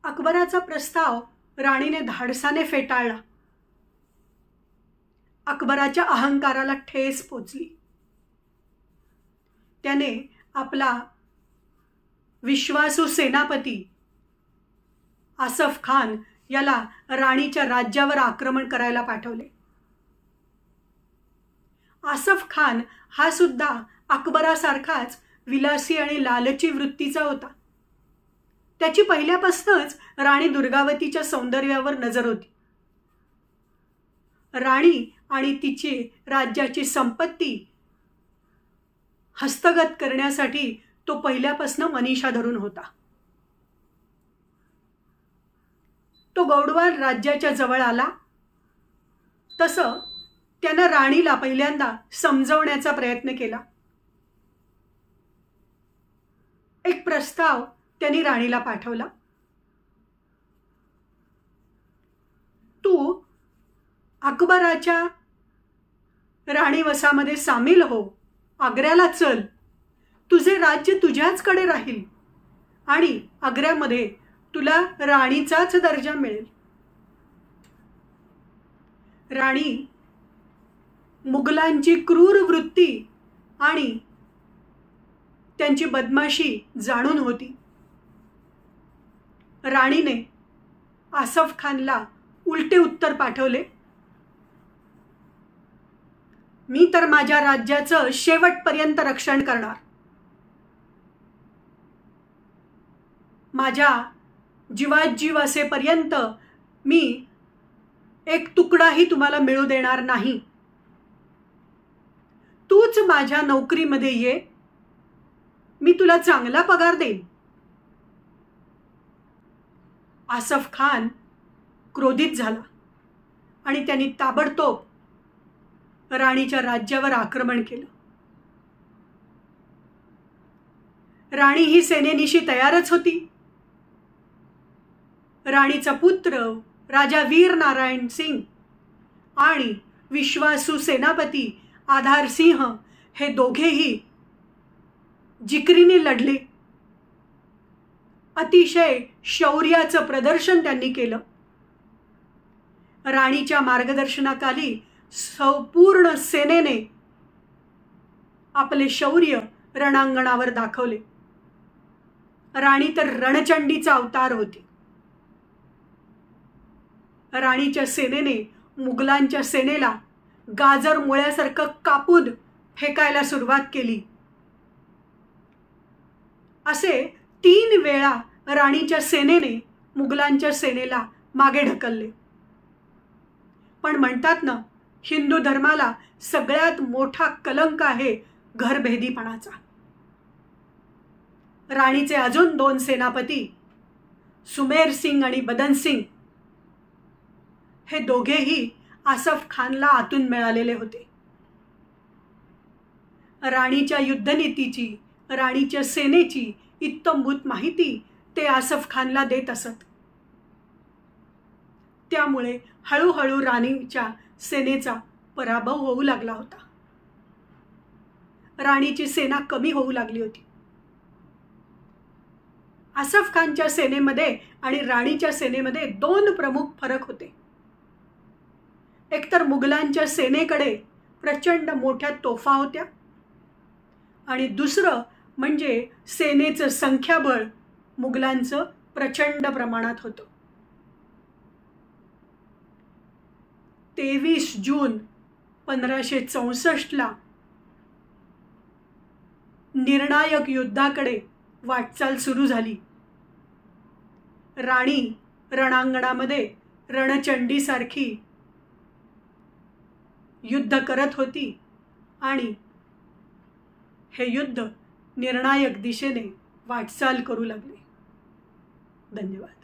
अकबराचा प्रस्ताव राणीने धाडसाने फेटाळला. अकबराच्या अहंकाराला ठेस पोचली. त्याने आपला विश्वासू सेनापती आसफ खान याला राणीच्या राज्यावर आक्रमण करायला पाठवले. आसफ खान हा सुद्धा अकबरासारखाच विलासी आणि लालची वृत्तीचा होता. त्याची पहिल्यापासूनच राणी दुर्गावतीच्या सौंदर्यावर नजर होती. राणी आणि तिची राज्याची संपत्ती हस्तगत करण्यासाठी तो पहिल्यापासून मनीषा धरून होता. तो गौडवाल राज्याच्या जवळ आला तसं त्यानं राणीला पहिल्यांदा समजवण्याचा प्रयत्न केला. एक प्रस्ताव त्यांनी राणीला पाठवला. तू अकबराच्या राणीवसामध्ये सामील हो, आग्र्याला चल, तुझे राज्य तुझ्याचकडे राहील आणि आग्र्यामध्ये तुला राणीचाच दर्जा मिळेल. राणी मुघलांची क्रूर वृत्ती आणि त्यांची बदमाशी जाणून होती. राणीने आसफ खानला उलटे उत्तर पाठवले. मी तर माझ्या राज्याचं शेवटपर्यंत रक्षण करणार. माझ्या जीवात जीव असेपर्यंत मी एक तुकडाही तुम्हाला मिळू देणार नाही. तूच माझ्या नोकरीमध्ये ये, मी तुला चांगला पगार देईन. आसफ खान क्रोधित झाला आणि त्यांनी ताबडतोब राणीच्या राज्यावर आक्रमण केलं. राणी ही सेनेनिशी तयारच होती. राणीचा पुत्र राजा वीर नारायण सिंग आणि विश्वासू सेनापती आधार सिंह हे दोघेही जिकरीने लढले. अतिशय शौर्याचं प्रदर्शन त्यांनी केलं. राणीच्या मार्गदर्शनाखाली संपूर्ण सेनेने आपले शौर्य रणांगणावर दाखवले. राणी तर रणचंडीचा अवतार होती. राणीच्या सेनेने मुघलांच्या सेनेला गाजर मुळ्यासारखं कापून फेकायला सुरुवात केली. असे 3 वेळा राणीच्या सेनेने मुघलांच्या सेनेला मागे ढकलले. पण म्हणतात ना, हिंदू धर्माला सगळ्यात मोठा कलंक आहे घरभेदीपणाचा. राणीचे अजून 2 सेनापती सुमेर सिंग आणि बदन सिंग हे दोघेही आसफ खानला आतून मिळालेले होते. राणीच्या युद्धनीतीची, राणीच्या सेनेची इत्तंभूत माहिती ते आसफ खानला देत असत. त्यामुळे हळूहळू राणीच्या सेनेचा पराभव होऊ लागला होता. राणीची सेना कमी होऊ लागली होती. आसफ खानच्या सेनेमध्ये आणि राणीच्या सेनेमध्ये 2 प्रमुख फरक होते. एकतर मुघलांच्या सेनेकडे प्रचंड मोठ्या तोफा होत्या आणि दुसरं म्हणजे सेनेचं संख्याबळ मुघलांचं प्रचंड प्रमाणात होतं. 23 जून 1564 निर्णायक युद्धाकडे वाटचाल सुरू झाली. राणी रणांगणामध्ये रणचंडीसारखी युद्ध करत होती आणि हे युद्ध निर्णायक दिशेने वाटचाल करू लागले. धन्यवाद.